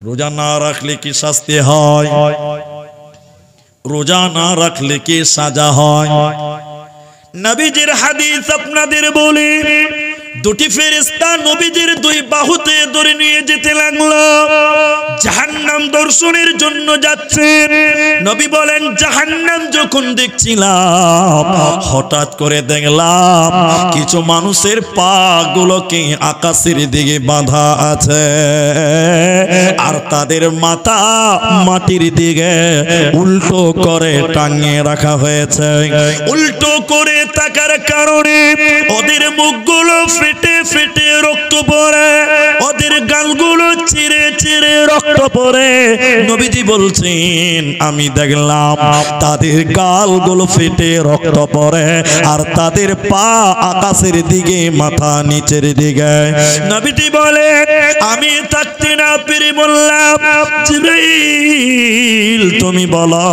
রোজা না রাখলে কি শাস্তি হয়? রোজা না রাখলে কি সাজা হয়? নবীজির হাদিস আপনাদের বলি, দুটি ফেরেশতা নবীজির দুই বাহুতে ধরে নিয়ে যেতে লাগলো। জাহান্নাম দর্শনের জন্য যাচ্ছেন। নবী বলেন, জাহান্নাম যখন দেখছিলাম হঠাৎ করে দেখলাম কিছু মানুষের পা গুলোকে আকাশের দিকে বাঁধা আছে, আর তাদের মাথা মাটির দিকে উল্টো করে টাঙিয়ে রাখা হয়েছে। উল্টো করে থাকার কারণে ওদের মুখগুলো ফেটে ফেটে রক্ত পড়ে, ওদের গালগুলো চিরে চিরে রক্ত পড়ে। নবীজি বলছেন, আমি দেখলাম তাদের গালগুলো ফেটে রক্ত পড়ে, আর তাদের পা আকাশের দিকে, মাথা নিচের দিকে। নবীজি বলে, আমি থাকতে না পেরে বললাম, জিবরাইল তুমি বলো,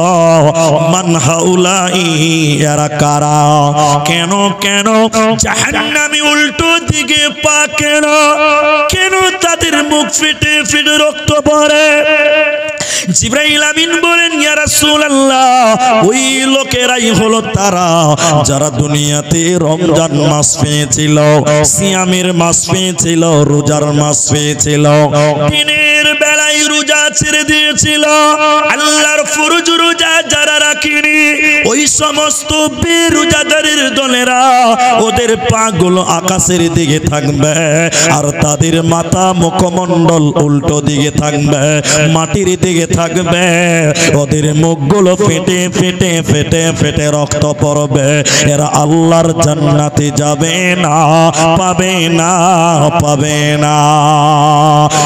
মান হাউলাই, এরা কারা? কেন কেন জাহান্নামী উল্টো দিকে পা কেন? কেন তাদের মুখ ফেটে ফেটে রক্ত পড়ে? জিবরাইল আমিন বলেন, ইয়া রাসূলুল্লাহ, ওই লোকেরাই হলো তারা যারা দুনিয়াতে রমজান মাস পেয়েছিল, সিয়ামের মাস পেয়েছিল, রোজার মাস পেয়েছিল, দিনের বেলায় রোজা ছেড়ে দিয়েছিল। আল্লাহর ফরজ রোজা যারা রাখেনি, ওই সমস্ত বেরোজাদারের দলেরা, ওদের পাগুলো আকাশের দিকে থাকবে, আর তাদের মাথা মুখমণ্ডল উল্টো দিকে থাকবে, মাটির দিকে থাকবে। ওদের মুখগুলো ফেটে ফেটে ফেটে ফেটে রক্ত পড়বে। এরা আল্লাহর জান্নাতে যাবে না, পাবে না, পাবে না।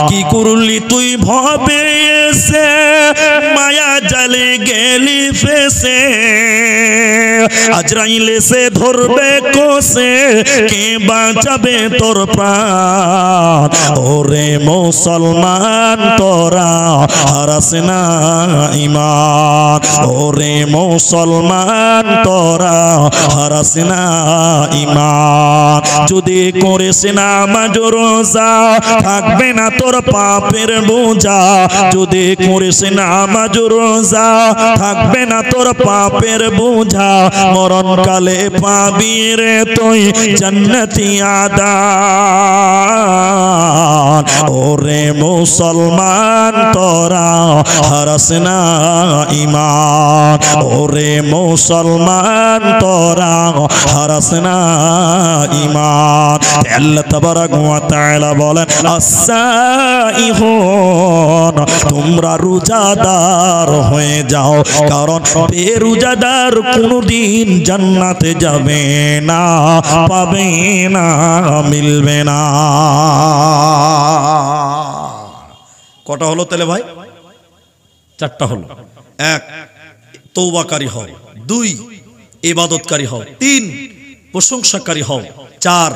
কি করলি তুই ভবে এসে, মায়া জালে গেলি ফেসে, আজরাইল এসে ধরবে কোসে, কে বাঁচাবে তোর প্রাণ? ওরে মুসলমান তোরা হারাস না ঈমান, ওরে মুসলমান তোরা হারাস না ঈমান। যদি করিস নামাজ রোজা, থাকবে না তোর পাপের বোঝা। যদি করিস নামাজ রোজা, থাকবে না তোর পাপের বোঝা। মরণকালে পাবি রে তুই জান্নাতি আদান। ওরে মুসলমান তোরা হারাস না ঈমান, ওরে মুসলমান তোরা হারাস না ঈমান। আল্লাহ তাবারাক ওয়া তাআলা বলেন, আস-সাইহুন, তোমরা রোজাদার হয়ে যাও, কারণ বেরোজাদার কোনদিন জান্নাতে যাবে না, পাবে না, মিলবে না। কটা হলো তাহলে ভাই? চারটা হলো। এক, তওবাকারী হও। দুই, ইবাদতকারী হও। তিন, প্রশংসাকারী হও। চার,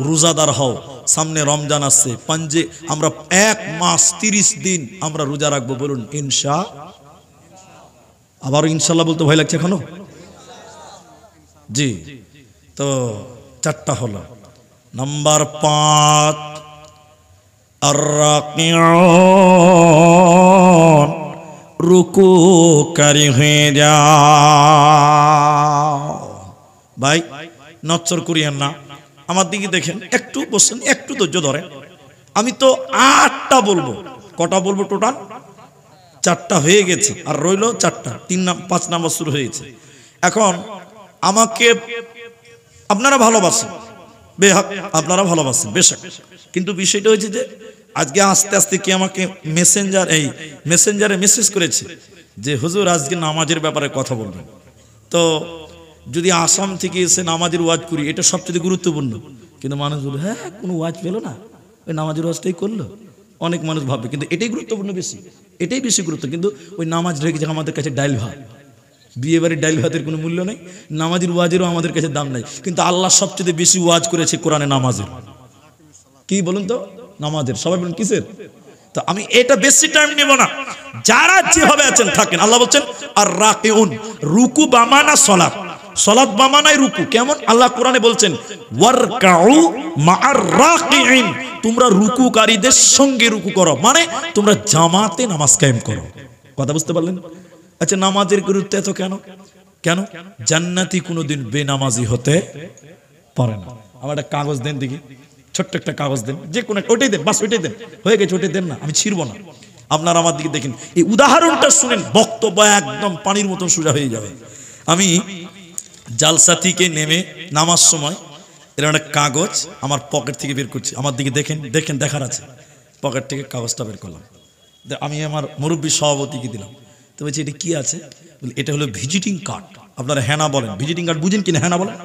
রোজাদার হও। সামনে রমজান আসছে, পাঞ্জে আমরা 1 মাস 30 দিন আমরা রোজা রাখবো। বলুন ইনশা। আবার ইনশাল্লাহ বলতে ভয় লাগছে এখনো? জি, তো চারটা হলো। নাম্বার 5, আর-রাকিউন, রুকুকারী হয়ে যাও। ভাই নচ্চর করিয়েন না, আমার দিকে দেখেন, একটু বসেন, একটু ধৈর্য ধরেন। আমি তো 8টা বলবো। কটা বলবো টোটাল? 4টা হয়ে গেছে, আর রইল 4টা। 5 নাম্বার শুরু হয়েছে। এখন আমাকে আপনারা ভালোবাসেন, বেহাক আপনারা ভালোবাসেন বেশক, কিন্তু বিষয়টা হচ্ছে যে আজকে আস্তে আস্তে কি আমাকে মেসেঞ্জারে মেসেজ করেছে যে হুজুর আজকে নামাজের ব্যাপারে কথা বলবেন। তো যদি আসাম থেকে এসে নামাজের ওয়াজ করি, এটা সবচেয়ে গুরুত্বপূর্ণ। কিন্তু মানুষ বলে, হ্যাঁ কোনো ওয়াজ পেলো না, ওই নামাজের ওয়াজটাই করলো। অনেক মানুষ ভাববে, কিন্তু এটাই গুরুত্বপূর্ণ বেশি, এটাই বেশি গুরুত্ব। কিন্তু ওই নামাজ রেখেছে আমাদের কাছে ডাইল ভাত, বিয়ে বাড়ির ডাইল ভাতের কোনো মূল্য নেই, নামাজের ওয়াজেরও আমাদের কাছে দাম নাই। কিন্তু আল্লাহ সবচেয়ে বেশি ওয়াজ করেছে কোরআনে নামাজের। কি বলুন তো? নামাজের। সবাই বলুন কিসের? তো আমি এটা বেশি টাইম নেব না, যারা যেভাবে আছেন থাকেন। আল্লাহ বলছেন আর রাকিউন, রুকু বামানা সালাত। সালাত বা মানায় রুকু। কেমন? আল্লাহ কোরআনে বলছেন ওয়ারকাউ মা'আর রাকিঈন, তোমরা রুকুকারীদের সঙ্গে রুকু করো, মানে তোমরা জামাতে নামাজ কায়েম করো। কথা বুঝতে পারলেন? আচ্ছা, নামাজের গুরুত্ব এত কেন? কেন? জান্নাতি কোনোদিন বেনামাজি হতে পারে না। আমার একটা কাগজ দেন দেখি, ছোট্ট একটা কাগজ দেন, যে কোনো ওইটাই দেন, বাস ওইটাই দেন, হয়ে গেছে, ওইটাই দেন না, আমি ছিড়ব না। আপনারা আমার দিকে দেখেন, এই উদাহরণটা শুনেন, বক্তব্য একদম পানির মতন সোজা হয়ে যাবে। আমি জালসা থেকে নেমে নামার সময় এরকম একটা কাগজ আমার পকেট থেকে বের করছি, আমার দিকে দেখেন, দেখেন, দেখার আছে, পকেট থেকে কাগজটা বের করলাম, আমি আমার মুরব্বী সভাপতিকে দিলাম। তো বলছি এটা কি আছে? এটা হলো ভিজিটিং কার্ড। আপনারা হ্যানা বলেন, ভিজিটিং কার্ড বুঝেন কিনা? হ্যানা বলেন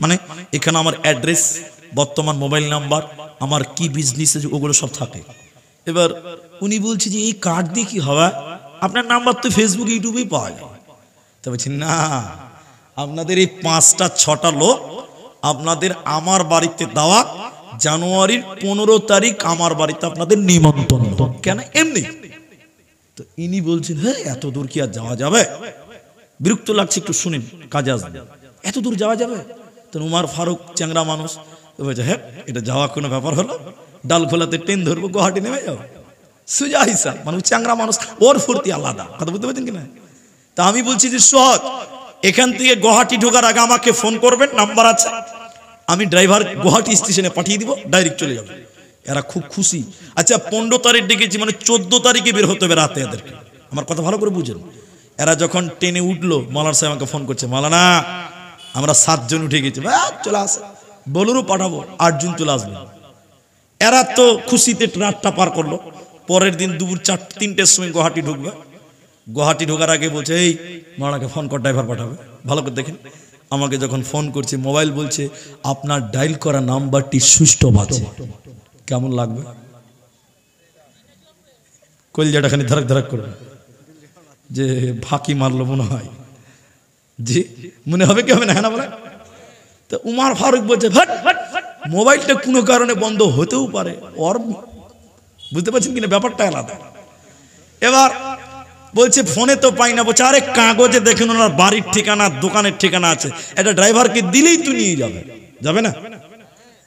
মানে এখানে আমার অ্যাড্রেস, বর্তমান মোবাইল নাম্বার, আমার কি বিজনেস আছে ওগুলো সব থাকে। এবার উনি বলছে যে এই কার্ড দিয়ে কি হবে? আপনার নাম্বার তো ফেসবুক ইউটিউবেই পাওয়া যায়। তো বলছি না, আপনাদের এই 5টা 6টা লোক আপনাদের আমার বাড়িতে দাওয়াত, জানুয়ারির 15 তারিখ আমার বাড়িতে আপনাদের নিমন্ত্রণ। কেন? এমনি। তো ইনি বলছেন হ্যাঁ এত দূর কি আর যাওয়া যাবে? বিরক্ত লাগছে, একটু শুনেন, কাজে আসবে। এত দূর যাওয়া যাবে? তো উমার ফারুক চ্যাংরা মানুষ বলছে হ্যাঁ এটা যাওয়া কোনো ব্যাপার হলো? ডালখোলাতে ট্রেন ধরবো, গুয়াহাটি নেমে যাও, সুজা হিসাব। মানুষ চ্যাংরা মানুষ, ওর ফুর্তি আলাদা। কথা বুঝতে পারছেন কিনা? তা আমি বলছি যে সহজ, এখান থেকে গুয়াহাটি ঢোকার আগে আমাকে ফোন করবেন, নাম্বার আছে, আমি ড্রাইভার গুয়াহাটি স্টেশনে পাঠিয়ে দিব, ডাইরেক্ট চলে যাবে। এরা খুব খুশি। আচ্ছা 15 তারিখ ডেকেছি, মানে 14 তারিখে বের হতে হবে রাতে এদেরকে। আমার কথা ভালো করে বুঝেন। এরা যখন ট্রেনে উঠলো, মাওলানা সাহেব আমাকে ফোন করছে, মাওলানা আমরা 7 জন উঠে গেছি। চলে আসে, বলুরও পাঠাবো, 8 জন চলে আসবে। এরা তো খুশিতে রাতটা পার করলো। পরের দিন দুপুর 3টের সময় গুয়াহাটি ঢুকবে। গুয়াহাটি ঢোকার আগে বলছে এই মাওলানাকে ফোন কর, ড্রাইভার পাঠাবে। ভালো করে দেখেন, আমাকে যখন ফোন করছে মোবাইল বলছে আপনার ডায়াল করা নাম্বারটি সুষ্ঠু আছে। কেমন লাগবে? কলিজাটা খানি ধারাক ধারাক করবে যে ফাঁকি মারলো মনে হয়, জি মনে হবে কি হবে না? হ্যাঁ না বলে? তো উমার ফারুক বলছে মোবাইলটা কোনো কারণে বন্ধ হতেও পারে, ওর বুঝতে পারছেন কিনা ব্যাপারটা আলাদা। এবার বলছে ফোনে তো পাই না। বলছে আরে কাগজে দেখেন ওনার বাড়ির ঠিকানা, দোকানের ঠিকানা আছে, এটা ড্রাইভারকে দিলেই তো নিয়ে যাবে, যাবে না?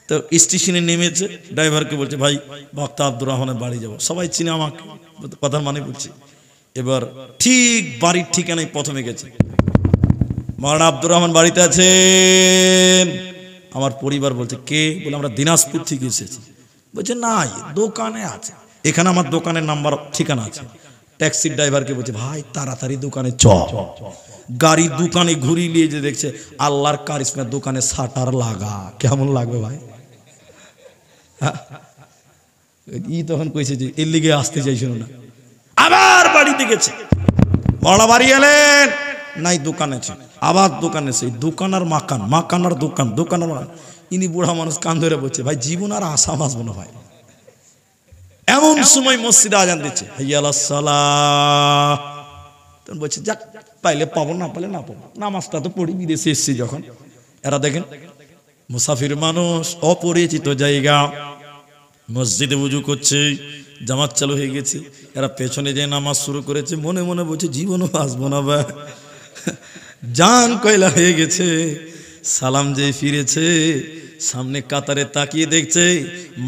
তো স্টেশনে নেমেছে, ড্রাইভারকে বলছে ভাই বক্তা আব্দুর রহমানের বাড়ি যাবো। সবাই চিনে আমাকে, কথার মানে বলছি। এবার ঠিক বাড়ির ঠিকানায় প্রথমে গেছে, মাওলানা আব্দুর রহমান বাড়িতে আছেন? আমার পরিবার বলছে কে? বলে আমরা দিনাজপুর থেকে এসেছি। বলছে না দোকানে আছে, এখানে আমার দোকানের নাম্বার ঠিকানা আছে। ট্যাক্সির ড্রাইভারকে বলছে ভাই তাড়াতাড়ি দোকানে চ। গাড়ি দোকানে ঘুরিয়ে নিয়ে যে দেখছে আল্লাহর কারিশমা দোকানে শাটার লাগা। কেমন লাগবে ভাই? ই তখন কইছে যে এর লিগে আসতে চাইছিল না। আবার বাড়িতে গেছে, বড় বাড়ি এলেন, নাই দোকানে আছে। আবার দোকানে, সেই দোকান আর মাকান, মাকান আর দোকান, দোকান আর মাকান। ইনি বুড়া মানুষ কান ধরে বলছে ভাই জীবন আর আশা আসবো না ভাই। এমন সময় মসজিদে আজান দিচ্ছে, হাইয়া আলাস সালাহ। তখন বলছে যাক পাইলে পাবো, না পাইলে না পাবো, নামাজটা তো পড়ি, বিদেশে এসছি যখন। এরা দেখেন মুসাফির মানুষ, অপরিচিত জায়গা, মসজিদে উজু করছে, জামাত চালু হয়ে গেছে। এরা পেছনে যে নামাজ শুরু করেছে, মনে মনে বলছে জীবনও আসবো না ভাই, জান কয়লা হয়ে গেছে। সালাম যে ফিরেছে, সামনে কাতারে তাকিয়ে দেখছে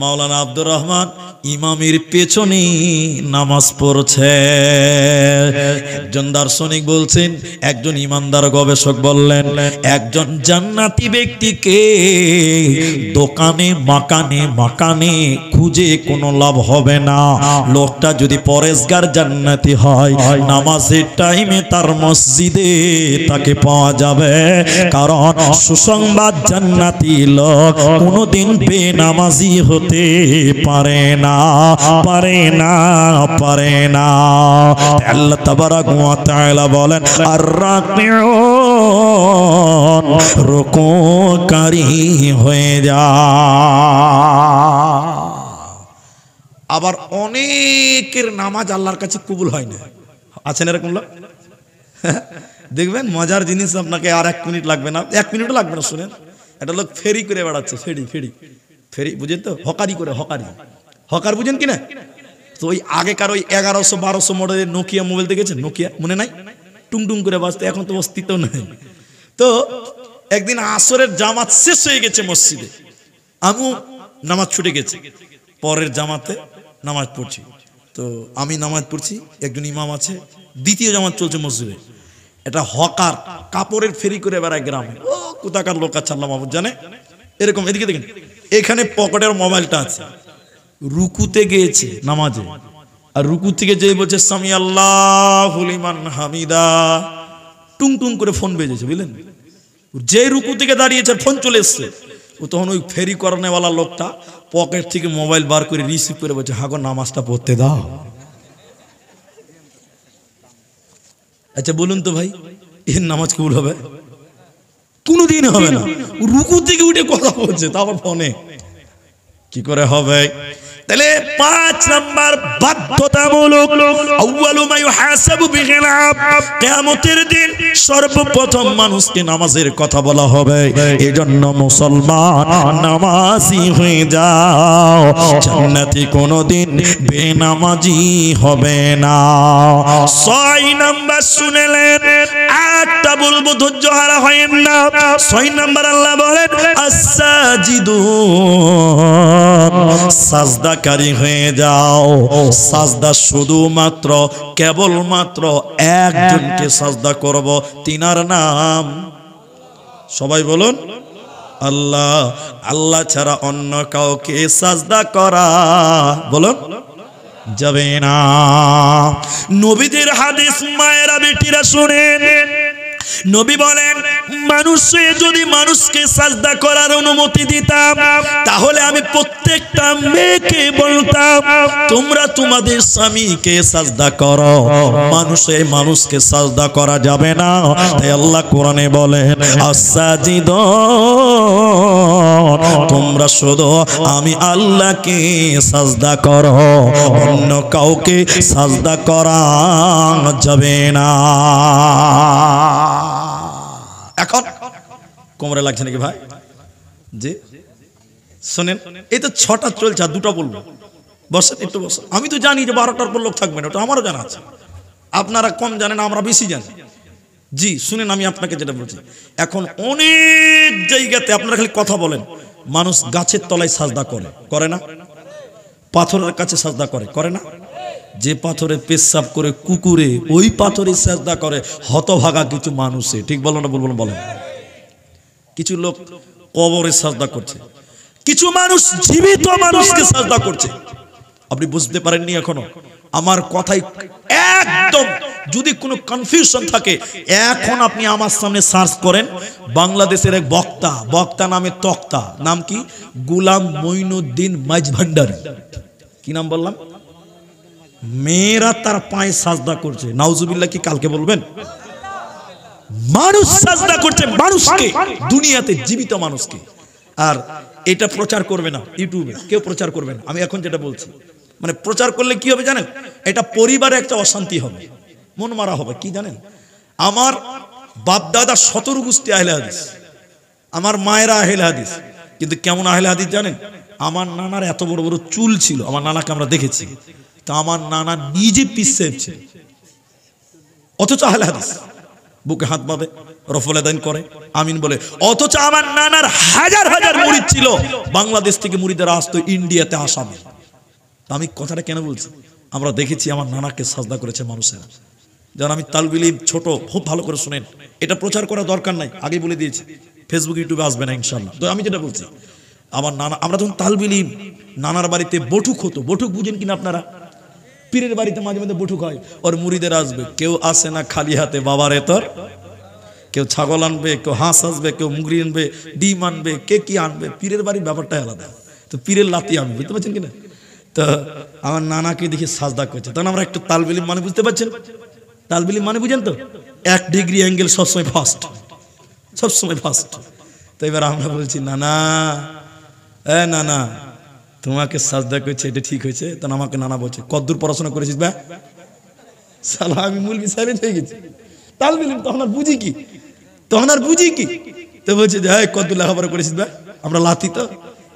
মাওলানা আব্দুর রহমান ইমামের পেছনে নামাজ পড়ছে। একজন দার্শনিক বলছেন, একজন ইমানদার গবেষক বললেন, একজন জান্নাতি ব্যক্তিকে দোকানে মাকানে মাকানে খুঁজে কোনো লাভ হবে না। লোকটা যদি পরেশগার জান্নাতি হয়, নামাজের টাইমে তার মসজিদে তাকে পাওয়া যাবে। কারণ সুসংবাদ, জান্নাতি লোক কোনোদিন বেনামাজি হতে পারে না, পারে না, পারে না। আল্লাহ তাবারাক ওয়া তাআলা বলেন আর রাকিউন, রুকুকারী হয়ে যায়। আবার অনেকের নামাজ আল্লাহর কাছে কবুল হয় না, আছেন এরকম লোক? দেখবেন মজার জিনিস, আপনাকে আর 1 মিনিট লাগবে না, 1 মিনিটও লাগবে না। শুনেন, একটা লোক ফেরি করে বেড়াচ্ছে, ফেরি ফেরি ফেরি, বুঝেন তো? হকারি করে, হকারি, হকার বুঝেন কিনা? তো ওই আগেকার ওই 1100-1200 মডেলের নোকিয়া মোবাইল দেখেছেন? নোকিয়া মনে নাই? টুং টুং করে বাজতো, এখন তো অস্তিত্ব নাই। তো একদিন আসরের জামাত শেষ হয়ে গেছে মসজিদে, আমিও নামাজ ছুটে গেছি, পরের জামাতে নামাজ পড়ছি। তো আমি নামাজ পড়ছি, একজন ইমাম আছে, দ্বিতীয় জামাত চলছে মসজিদে। এটা হকার কাপড়ের ফেরি করে বেড়ায় গ্রামে, ও কোথাকার লোক আছে আল্লাহ মাহমুদ জানে, এরকম। এদিকে দেখেন, এখানে পকেটের মোবাইলটা আছে, রুকুতে গিয়েছে নামাজে, আর রুকু থেকে যে বলছে সামি আল্লাহু লিমান হামিদা, টুং টুং করে ফোন বেজেছে, বুঝলেন? যে রুকু থেকে দাঁড়িয়েছে ফোন চলে এসছে, ও তখন ওই ফেরি করানেওয়ালা লোকটা পকেট থেকে মোবাইল বার করে রিসিভ করে বলছে, হাগো নামাজটা পড়তে দাও। আচ্ছা বলুন তো ভাই, এর নামাজ কবুল হবে? কোনোদিন হবে না। রুকু থেকে উঠে কথা বলছে, তা আবার ফোনে, কি করে হবে? তাহলে 5 নাম্বার বাধ্যতামূলক, আউয়ালু মা ইউহাসাবু বিগিলাব, কিয়ামতের দিন সর্বপ্রথম মানুষকে নামাজের কথা বলা হবে। এজন্য মুসলমান নামাজি হয়ে যাও, জান্নাতে কোনোদিন বেনামাজি হবে না। 6 নাম্বার শুনেলেন, একটা বলবো ধৈর্য হারা হয়েন না। 6 নাম্বার আল্লাহ বলেন আস-সাজিদুন, সাজদাকারী হয়ে যাও। সাজদা শুধুমাত্র কেবলমাত্র একজনকে সাজদা করব, তিনার নাম সবাই বলুন আল্লাহ। আল্লাহ ছাড়া অন্য কাউকে সাজদা করা বলুন যাবে না। নবীদের হাদিস মায়েরা বেটিরা শুনেন, নবী বলেন মানুষে যদি মানুষকে সাজদা করার অনুমতি দিতাম, তাহলে আমি প্রত্যেকটা মেয়েকে বলতাম তোমরা তোমাদের স্বামীকে সাজদা করো, মানুষে মানুষকে সাজদা করা যাবে না। তাই আল্লাহ কোরআনে বলেন আস-সাজিদুন, তোমরা শুধু আমি আল্লাহকে সাজদা করো, অন্য কাউকে সাজদা করা যাবে না। এখন কোমরে লাগছে নাকি ভাই? জি শোনেন, এই তো 6টা চলছে, আর 2টা বলবো। বসেন একটু বসেন। আমি তো জানি যে 12টার পর লোক থাকবে না, ওটা আমারও জানা আছে। আপনারা কম জানেন, আমরা বেশি জানি। জি শুনেন, আমি আপনাকে যেটা বলছি, এখন অনেক জায়গাতে আপনারা খালি কথা বলেন, মানুষ গাছের তলায় সাজদা করে, করে না? পাথরের কাছে সাজদা করে, করে না? যে পাথরে পেশাব করে কুকুরে, ওই পাথরে সাজদা করে হতভাগা কিছু মানুষে, ঠিক বলো না? বলবো বলেন। কিছু লোক কবরে সাজদা করছে, কিছু মানুষ জীবিত মানুষকে সাজদা করছে। আপনি বুঝতে পারেননি এখনো? আমার কথাই একদম, যদি কোনো কনফিউশন থাকে এখন আপনি আমার সামনে সার্চ করেন, বাংলাদেশের এক বক্তা নামে তক্তা, নাম কি? গোলাম মঈনুদ্দিন মাঝভান্ডারী। কি নাম বললাম? মেয়েরা তার পায়ে সাজদা করছে, নাউজুবিল্লাহ। কি কালকে বলবেন? মানুষ সাজদা করছে মানুষকে, দুনিয়াতে জীবিত মানুষকে। আর এটা প্রচার করবে না, ইউটিউবে কেউ প্রচার করবে না। আমি এখন যেটা বলছি, মানে প্রচার করলে কি হবে জানেন? এটা পরিবারে একটা অশান্তি হবে, মন মারা হবে। কি জানেন, আমার বাপ দাদা 17 গোষ্ঠী আহলে হাদিস, আমার মায়েরা আহলে হাদিস, কিন্তু কেমন আহলে হাদিস জানেন? আমার নানার এত বড় বড় চুল ছিল, আমার নানাকে আমরা দেখেছি। তা আমার নানা নিজে পীর সাহেব ছিল, অথচ আহলে হাদিস, বুকে হাত বাঁধে, রফল আদান করে, আমিন বলে। অথচ আমার নানার হাজার হাজার মুরিদ ছিল, বাংলাদেশ থেকে মুরিদেরা আসতো ইন্ডিয়াতে, আসামে। আমি কথাটা কেন বলছি? আমরা দেখেছি আমার নানাকে সাজদা করেছে মানুষেরা। যেন আমি তালবিল ইলম ছোট, খুব ভালো করে শুনেন, এটা প্রচার করার দরকার নাই, আগে বলে দিয়েছি, ফেসবুক ইউটিউবে আসবে না ইনশাল্লাহ। তো আমি যেটা বলছি, আমার নানা, আমরা যখন তালবিল ইলম, নানার বাড়িতে বটুক হতো, বটুক বুঝেন কিনা আপনারা? পীরের বাড়িতে মাঝে মাঝে বটুক হয়, ওর মুরিদের আসবে, কেউ আসে না খালি হাতে, বাবারে তোর, কেউ ছাগল আনবে, কেউ হাঁস আসবে, কেউ মুগরি আনবে, ডিম আনবে, কে কি আনবে। পীরের বাড়ির ব্যাপারটাই আলাদা। তো পীরের লাতি আমি, বুঝতে পারছেন কিনা? তো আমার নানাকে দেখে সাজদা করছে, তখন আমরা একটু তালবিল ইলম মানে বুঝতে পারছেন? তালবিল ইলম মানে বুঝেন তো? 1 ডিগ্রি অ্যাঙ্গেল সবসময় ফার্স্ট, সবসময় ফার্স্ট। তো এবার আমরা বলছি নানা, নানা তোমাকে সাজদা করছে, এটা ঠিক হয়েছে? তখন আমাকে নানা বলছে কতদূর পড়াশোনা করেছিস বা? সালা আমি মুলবি সাইলেন্ট হয়ে গেছি। তালবিল ইলম তখন আর বুঝি কি, তখন আর বুঝি কি? তো বলছে যে হ্যাঁ কতদূর লেখাপড়া করেছিস বা? আমরা লাতি তো।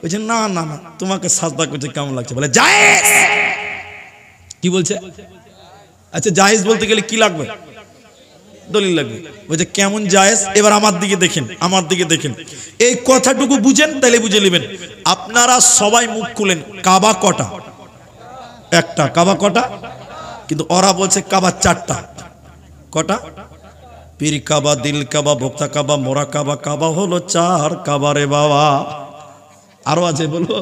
বলছে না না না, তোমাকে সাজদা করছে কেমন লাগছে? বলে জায়েজ। কি বলছে? আচ্ছা জায়েজ বলতে গেলে কি লাগবে? দলিল লাগবে। বলছে কেমন জায়েজ, এবার আমার দিকে দেখেন, আমার দিকে দেখেন, এই কথাটুকু বুঝেন তাহলে বুঝে নেবেন। আপনারা সবাই মুখ খুলেন, কাবা কটা? একটা। কাবা কটা? কিন্তু ওরা বলছে কাবা চারটা। কটা? পীর কাবা, দিল কাবা, ভোক্তা কাবা, মোরা কাবা। কাবা হলো চার কাবা রে বাবা। আরো আছে বলবো,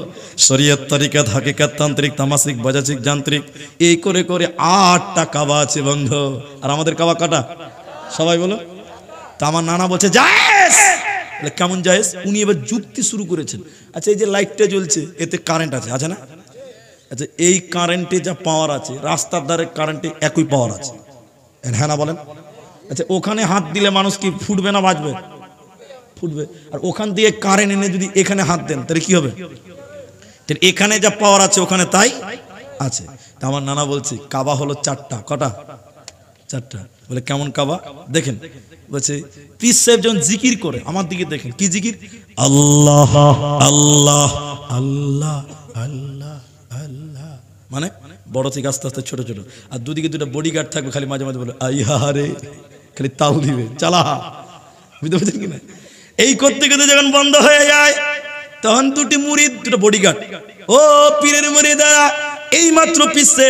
শরীয়ত, তরিকাত, হাকিকাত, তান্ত্রিক, তামাসিক, বাজাচিক, যান্ত্রিক, এই করে করে 8টা কাবা আছে বন্ধু। আর আমাদের কাবা কটা? সবাই বলো। তা আমার নানা বলছে জায়েজ। কেমন জায়েজ? উনি এবার যুক্তি শুরু করেছেন। আচ্ছা, এই যে লাইটটা জ্বলছে এতে কারেন্ট আছে, আছে না? আচ্ছা, এই কারেন্টে যা পাওয়ার আছে রাস্তার ধারে কারেন্টে একই পাওয়ার আছে, হ্যাঁ না বলেন? আচ্ছা, ওখানে হাত দিলে মানুষ কি ফুটবে না বাঁচবে? ফুটবে। আর ওখান দিয়ে কারেন্ট এনে যদি এখানে হাত দেন তাহলে কি হবে? এখানে যা পাওয়ার আছে ওখানে তাই আছে। তা আমার নানা বলছে কাবা হলো চারটা। কটা? চারটা। বলে কেমন কাবা? দেখেন, বলছে পীর সাহেব যখন জিকির করে, আমার দিকে দেখেন, কি জিকির? আল্লাহ আল্লাহ আল্লাহ আল্লাহ আল্লাহ, মানে বড় থেকে আস্তে আস্তে ছোট ছোট। আর দুদিকে দুটো বডিগার্ড থাকবে, খালি মাঝে মাঝে বলে আইহা রে, খালি তাল দিবে, চালা। বুঝতে পারছেন কিনা? এই করতে করতে যখন বন্ধ হয়ে যায় তখন দুটি মুরিদ, দুটো বডিগার্ড, ও পীরের মুরিদরা, এই মাত্র পিছে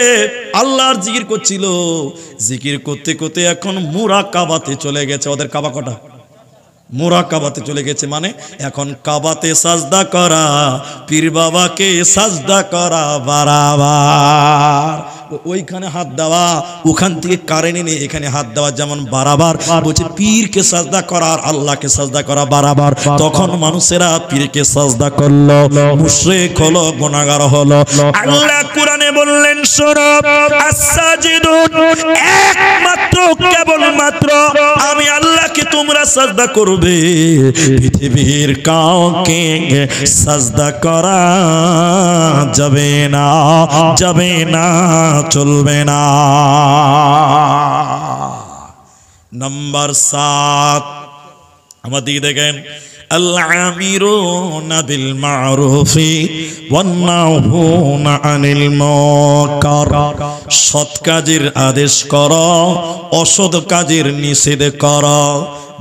আল্লাহর জিকির করছিল, জিকির করতে করতে এখন মুরাকাবাতে চলে গেছে। ওদের কাবা কটা? মুরাকাবাতে চলে গেছে, মানে এখন কাবাতে সাজদা করা, পীর বাবাকে সাজদা করা বারাবার। ওইখানে হাত দেওয়া, ওখান থেকে কারেন্ট এনে এখানে হাত দেওয়া যেমন বারাবার। বলছে পীরকে সাজদা করা আর আল্লাহকে সাজদা করা বারাবার। তখন মানুষেরা পীরকে সাজদা করলো, মুশরিক হলো, গুনাহগার হলো। আল্লাহ কোরআনে বললেন শোনো, আস-সাজিদুন, একমাত্র কেবলমাত্র আমি আল্লাহকে তোমরা সাজদা করবে, পৃথিবীর কাউকে সাজদা করা যাবে না, যাবে না, চলবে না। নাম্বার 7, আমাদের দেখেন, আল-আমিরুনা বিল মারুফি ওয়ান নাহুনা আনিল মুনকার। সৎ কাজের আদেশ করো, অসৎ কাজের নিষেধ করো,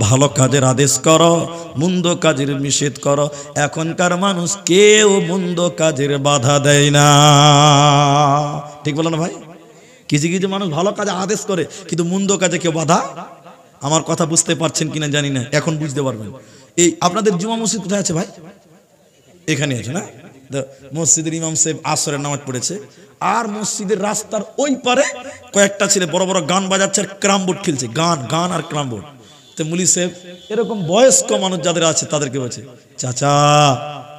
ভালো কাজের আদেশ করো, মন্দ কাজের নিষেধ করো। এখনকার মানুষ কেউ মন্দ কাজের বাধা দেয় না, ঠিক বলো না ভাই? কিছু কিছু মানুষ ভালো কাজে আদেশ করে কিন্তু মন্দ কাজে কেউ বাধা। আমার কথা বুঝতে পারছেন কিনা জানি না, এখন বুঝতে পারবেন। এই আপনাদের জুমা মসজিদ কোথায় আছে ভাই? এখানে আছে না? মসজিদের ইমাম সাহেব আসরের নামাজ পড়েছে, আর মসজিদের রাস্তার ওই পারে কয়েকটা ছেলে বড় বড় গান বাজাচ্ছে আর ক্রাম বোর্ড খেলছে, গান গান আর ক্রাম বোর্ড। তো মুলি সাহেব এরকম বয়স্ক মানুষ যাদের আছে তাদেরকে বলছে, চাচা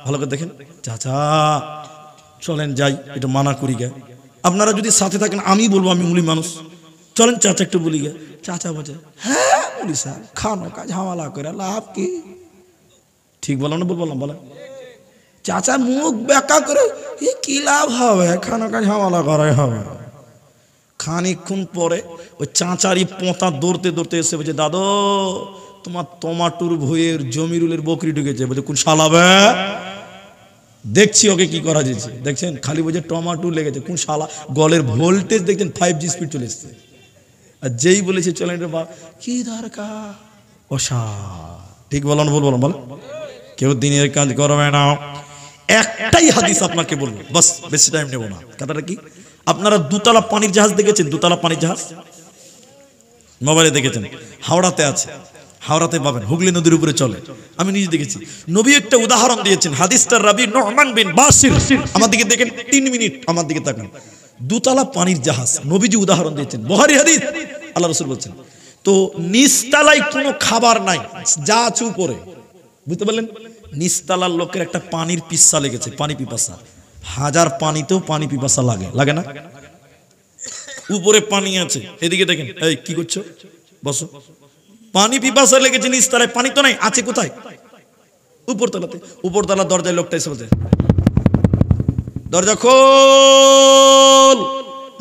ভালো করে দেখেন, চাচা চলেন যাই, এটা মানা করি গে। আপনারা যদি সাথে থাকেন আমি বলবো, আমি মুলি মানুষ, চলেন চাচা একটু বলি গে। চাচা বলছে, হ্যাঁ মুলি সাহেব, খানো কাজ হাওয়ালা করে লাভ কি? ঠিক বললাম না ভুল বললাম? বলেন। চাচা মুখ বেকা করে, কি লাভ হবে, খানো কাজ হাওয়ালা করাই হবে। খানিকক্ষণ পরে ওই চাচারি পোঁতা দৌড়তে দৌড়তে এসে বলছে, দাদু তোমার টমাটোর ভুঁইয়ের জমিরুলের বকরি ঢুকেছে। বলছে কোন শালাবে? দেখছি ওকে কি করা যাচ্ছে। দেখছেন খালি বলছে টমাটো লেগেছে, কোন শালা? গলের ভোল্টেজ দেখছেন 5G স্পিড চলে এসছে। আর যেই বলেছে চলেন রে বা, কি দরকার ওসা। ঠিক বলো না ভুল বলো? বলো। কেউ দিনের কাজ করবে না। একটাই হাদিস আপনাকে বলবো, বাস, বেশি টাইম নেব না। কথাটা কি? আপনারা দুতলা পানির জাহাজ দেখেছেন? দুতলা পানির জাহাজ মোবাইলে দেখেছেন? হাওড়াতে আছে, হাওড়াতে পাবেন, হুগলি নদীর উপরে চলে। আমি নিজে দেখেছি। নবী একটা উদাহরণ দিয়েছেন, হাদিসটার রাবি নুমান বিন বাসির। আমার দিকে দেখেন, 3 মিনিট আমার দিকে তাকান। দুতলা পানির জাহাজ নবীজি উদাহরণ দিয়েছেন, বুখারী হাদিস। আল্লাহ রাসূল বলছেন, তো নিচতলায় কোনো খাবার নাই, যা আছে উপরে। বুঝতে পারলেন? নিচতলার লোকের একটা পানির পিপাসা লেগেছে, পানি পিপাসা। হাজার পানিতেও পানি পিপাসা লাগে, লাগে না? উপরে পানি আছে, এদিকে দেখেন, এই কি করছো? বসো। পানি পিপাসা লেগেছে, নিচতলায় পানি তো নাই, আছে কোথায়? উপরতলাতে। উপরতলার দরজায় লোকটা এসে বলছে, দরজা খোল,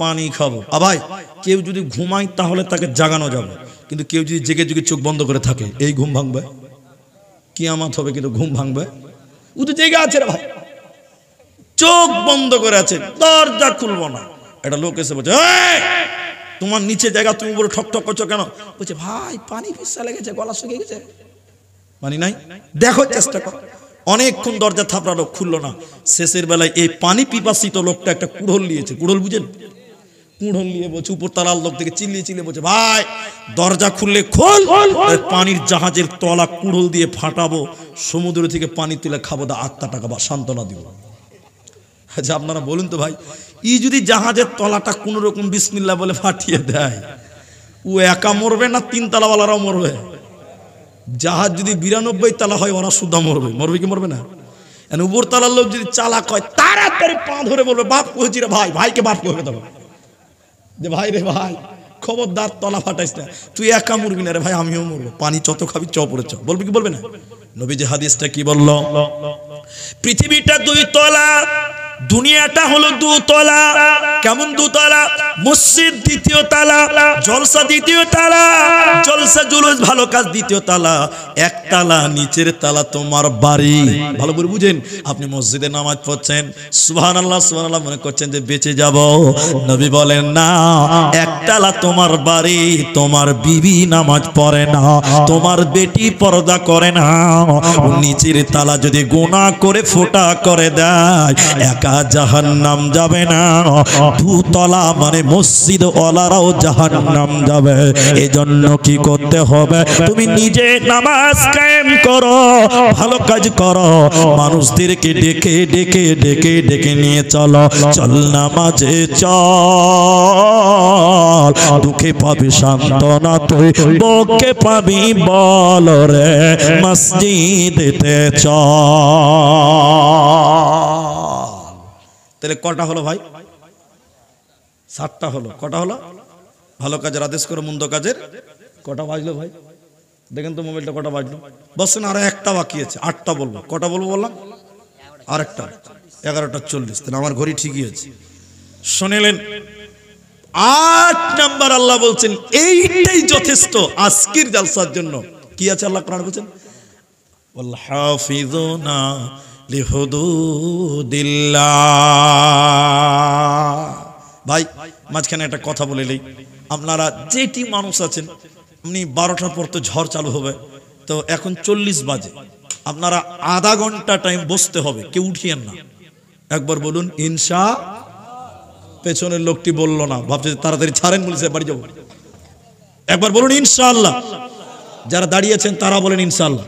পানি খাবো। ভাই কেউ যদি ঘুমায় তাহলে তাকে জাগানো যাবে, কিন্তু কেউ যদি জেগে জেগে চোখ বন্ধ করে থাকে, এই ঘুম ভাঙবে, কিয়ামত হবে, কিন্তু ঘুম ভাঙবে। ও তো জেগে আছে রে ভাই, চোখ বন্ধ করে আছে, দরজা খুলবো না। একটা লোক এসে বলছে, তোমার নিচে জায়গা, তুমি উপরে ঠক ঠক করছো কেন? বলছে ভাই পানি পিসা লেগেছে, গলা শুকিয়ে গেছে, পানি নাই, দেখো চেষ্টা করো। অনেকক্ষণ দরজা থাপড়ালো, খুললো না। শেষের বেলায় এই পানি পিপাসিত লোকটা একটা কুড়োল নিয়েছে, কুড়োল বুঝেন, কুড়োল নিয়ে বলছে উপর তালার লোক থেকে চিল্লিয়ে চিল্লিয়ে বলছে ভাই দরজা খুললে খোল, পানির জাহাজের তলা কুড়োল দিয়ে ফাটাবো, সমুদ্র থেকে পানি তুলে খাবো, দা 8 টাকা বা সান্ত্বনা দিব। আচ্ছা আপনারা বলুন তো ভাই, ই যদি জাহাজের তলাটা কোন রকম বিসমিল্লাহ বলে ফাটিয়ে দেয়, ও একা মরবে না 3 তালাওয়ালারাও মরবে? জাহাজ যদি 92 তালা হয় ওরা সুদ্ধা মরবে, মরবে কি মরবে না? উপর তালার লোক যদি চালাক হয় তাড়াতাড়ি পা ধরে বলবে বাপ কইছি রে ভাই, ভাইকে বাপ কইবে তখন, যে ভাই রে ভাই খবরদার তলা ফাটাইস না, তুই একা মরবি না রে ভাই, আমিও মরবো, পানি যত খাবি চ পড়ে চ, বলবে কি বলবে না? নবীজি হাদিসটা কি বলল? পৃথিবীটা 2 তলা, দুনিয়াটা হলো 2 তলা। কেমন 2 তলা? মসজিদ 2য় তলা, জলসা 2য় তলা, জলসা জুলুস ভালো কাজ 2য় তলা, 1 তলা নিচের তলা তোমার বাড়ি। ভালো করে বুঝেন, আপনি মসজিদে নামাজ পড়ছেন, সুবহানাল্লাহ সুবহানাল্লাহ মনে করছেন যে বেঁচে যাব, নবী বলেন না, 1 তলা তোমার বাড়ি, তোমার বিবি নামাজ পড়ে না, তোমার বেটি পর্দা করে না, নিচের তলা যদি গুনাহ করে ফোঁটা করে দেয় একা জাহান্নাম যাবে না, 2 তলা মানে মসজিদ ওয়ালারাও জাহান্নাম যাবে। এজন্য কি করতে হবে? তুমি নিজে নামাজ কায়েম করো, ভালো কাজ করো, মানুষদেরকে ডেকে ডেকে ডেকে ডেকে নিয়ে চলো, চল নামাজে চল, দুঃখে পাবি সান্ত্বনা তুই, বুকে পাবি বল রে, মসজিদেতে চল। তাহলে কটা হলো ভাই? 7টা হলো। কটা হলো? ভালো কাজের আদেশ করো, মন্দ কাজের কটা বাজলো ভাই? দেখেন তো মোবাইলটা কটা বাজলো। বলছেন আরো 1টা বাকি আছে, 8টা বলবো। কটা বলবো বললাম? আরেকটা 11:40। তাহলে আমার ঘড়ি ঠিকই আছে। শুনলেন 8 নাম্বার আল্লাহ বলছেন এইটাই যথেষ্ট আজকের জালসার জন্য। কি আছে আল্লাহ কোরআন বলছেন? ওয়াল হাফিজুনা লিহুদুদিল্লাহ। ভাই মাঝখানে একটা কথা বলে নেই, আপনারা যেটি মানুষ আছেন, আপনি 12টার পর তো ঝড় চালু হবে, তো এখন 40 বাজে, আপনারা আধা ঘন্টা টাইম বসতে হবে, কেউ উঠিয়েন না। একবার বলুন ইনশা। পেছনের লোকটি বললো না, ভাবছে তাড়াতাড়ি ছাড়েন, বলেছে বাড়ি যাবো। একবার বলুন ইনশাআল্লাহ। যারা দাঁড়িয়েছেন তারা বলেন ইনশাআল্লাহ।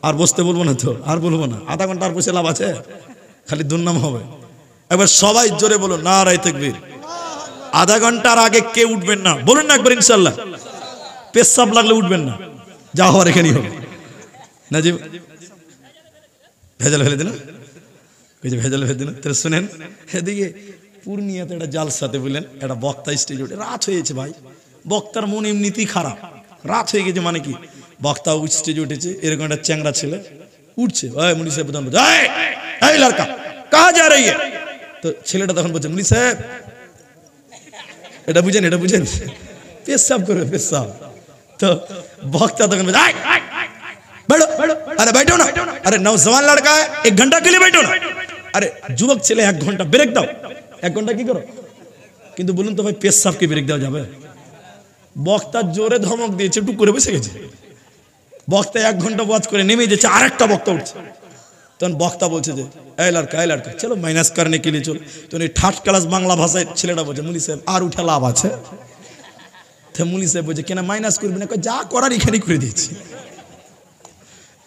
আর বসতে বলবো না তো, আর বলবো না। আধা ঘন্টা আর বসে লাভ আছে? খালি দুর্নাম হবে। একবার সবাই জোরে বলুন নারায়ে তাকবীর। আধা ঘন্টার আগে কেউ উঠবেন না, বলুন না একবার ইনশাআল্লাহ। পেশাব লাগলে উঠবেন না, যা হওয়ার এখানেই হবে। না জি ভেজাল ফেলে দিন, ভেজাল ফেলে দিন। তাহলে শুনেন, এদিকে পূর্ণিয়াতে একটা জালসাতে বললেন, একটা বক্তা স্টেজে উঠে, রাত হয়েছে ভাই, বক্তার মন এমনিতেই খারাপ, রাত হয়ে গেছে মানে কি, বক্তা স্টেজে উঠেছে, এরকম একটা চ্যাংরা ছেলে উঠছে, মুনি সাহেব প্রধান বলছে, এই লড়কা কাহা যা রহি হ্যায়? তো ছেলেটা তখন বলছে, মুনি সাহেব, এটা বুঝেন, এটা বুঝেন, পেশাব করবে, পেশাব। তো বক্তা তখন বলছে, बैठो, अरे बैठो ना, अरे नौजवान लड़का है, 1 घंटा के लिए बैठो ना। अरे যুবক ছেলে 1 ঘন্টা ব্রেক দাও, 1 ঘন্টা কি করো? কিন্তু বলুন তো ভাই, পেশাবকে ব্রেক দেওয়া যাবে? বক্তা জোরে ধমক দিয়েছে, টুক করে বসে গেছে। বক্তা 1 ঘন্টা ওয়াজ করে নেমে যাচ্ছে, আরেকটা বক্তা উঠছে। তখন বক্তা বলছে যে, এই লড়কা, এই লড়কা, চলো মাইনাস করনে কে লিয়ে চলো। তখন এই থার্ড ক্লাস বাংলা ভাষায় ছেলেটা বলছে, মুলি সাহেব আর উঠে লাভ আছে? তো মুলি সাহেব বলছে, কেন মাইনাস করবি না? যা করার এখানেই করে দিয়েছি,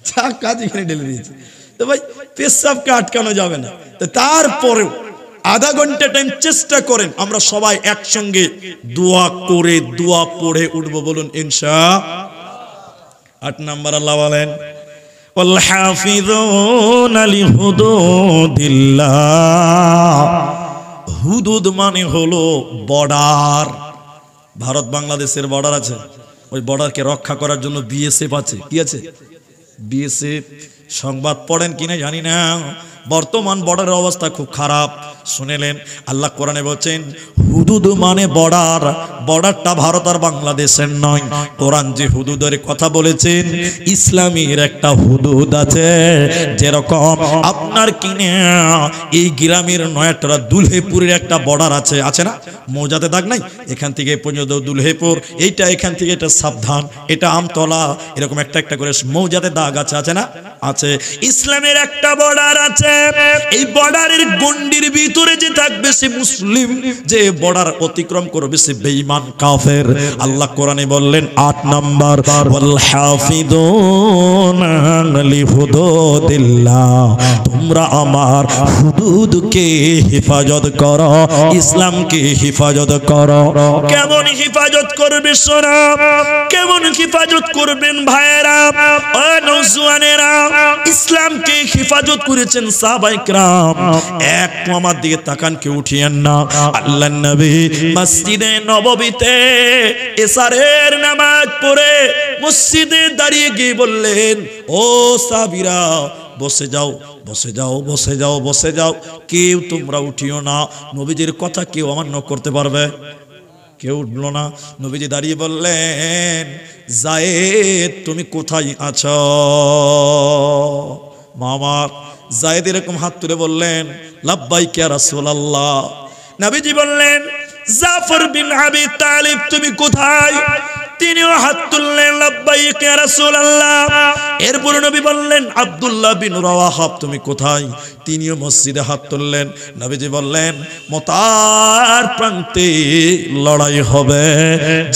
যা কাজ এখানে ঢেলে দিয়েছি। তো ভাই পেশাবকে আটকানো যাবে না। তো তারপরেও আধা ঘন্টা টাইম চেষ্টা করেন, আমরা সবাই একসঙ্গে দোয়া করে দোয়া পড়ে উঠবো, বলুন ইনশা। 8 নাম্বার আল্লাহ বলেন, ওয়াল হাফিজুনা লিহুদুদিল্লাহ। হুদুদ মানে হলো বর্ডার। ভারত বাংলাদেশের বর্ডার আছে, ওই বর্ডারকে রক্ষা করার জন্য বিএসএফ আছে। কি আছে? বিএসএফ। সংবাদ পড়েন কিনা জানি না, বর্তমান বর্ডারের অবস্থা খুব খারাপ। শুনেলেন আল্লাহ কোরআনে বলছেন হুদুদ মানে বর্ডার, বর্ডারটা ভারত আর বাংলাদেশের নয়। কোরআন যে হুদুদের কথা বলেছেন ইসলামের একটা হুদুদ আছে। যেরকম আপনার কিনে এই গ্রামের নয়াটা দুলহেপুরের একটা বর্ডার আছে, আছে না? মৌজাতে দাগ নাই, এখান থেকে পর্যন্ত দুলহেপুর, এইটা এখান থেকে এটা সাবধান, এটা আমতলা, এরকম একটা একটা করে মৌজাতে দাগ আছে, আছে না? আছে। ইসলামের একটা বর্ডার আছে, এই বর্ডারের গন্ডির ভিতরে যে থাকবে সে মুসলিম, যে বর্ডার অতিক্রম করবে সে বেঈমান কাফের। আল্লাহ কোরআনে বললেন 8 নাম্বার ওয়াল হাফিদুনা লিহুদুদিল্লাহ, তোমরা আমার হুদুদকে হেফাজত করো, ইসলামকে হেফাজত করো। কেমন হেফাজত করবে সোনা, কেমন হেফাজত করবেন ভাইয়েরা ও নওজওয়ানেরা? ইসলামকে হেফাজত করেছেন সাহাবায়ে কেরাম। এক আমার দিকে তাকান, কেউ উঠিয়েন না। আল্লাহর নবী মসজিদে নববীতে এশারের নামাজ পড়ে মসজিদে দাঁড়িয়ে গিয়ে বললেন, ও সাহাবীরা বসে যাও, বসে যাও, বসে যাও, বসে যাও, কেউ তোমরা উঠিও না। নবীজির কথা কেউ অমান্য করতে পারবে? কেউ উঠলো না। নবীজি দাঁড়িয়ে বললেন, যায়েদ তুমি কোথায় আছো? মামা যায়েদ এরকম হাত তুলে বললেন, লাব্বাইক ইয়া রাসূলুল্লাহ। নবীজি বললেন, জাফর বিন আবি তালিব তুমি কোথায়? তিনিও হাত তুললেন, লাব্বাইক ইয়া রাসূলুল্লাহ। এরপর নবী বললেন, আব্দুল্লাহ বিন রাওয়াহা তুমি কোথায়? তিনিও মসজিদে হাত তুললেন। নবীজি বললেন, মতার প্রান্তে লড়াই হবে,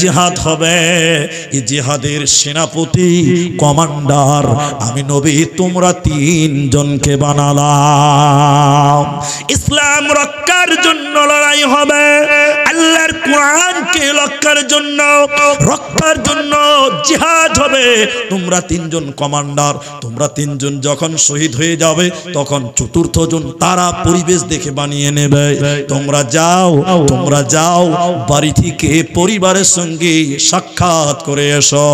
জিহাদ হবে, এই জিহাদের সেনাপতি কমান্ডার আমি নবী, তোমরা 3 জনকে বানালাম। ইসলাম রক্ষার জন্য লড়াই হবে, আল্লাহর কোরআনকে রক্ষার জন্য, রক্ষার জন্য জিহাদ হবে। তোমরা 3 জন কমান্ডার, তোমরা 3 জন যখন শহীদ হয়ে যাবে তখন 4র্থ জন তারা পরিবেশ দেখে বানিয়ে নেবে। তোমরা যাও, তোমরা যাও, বাড়ি থেকে পরিবারের সঙ্গে সাক্ষাৎ করে এসো।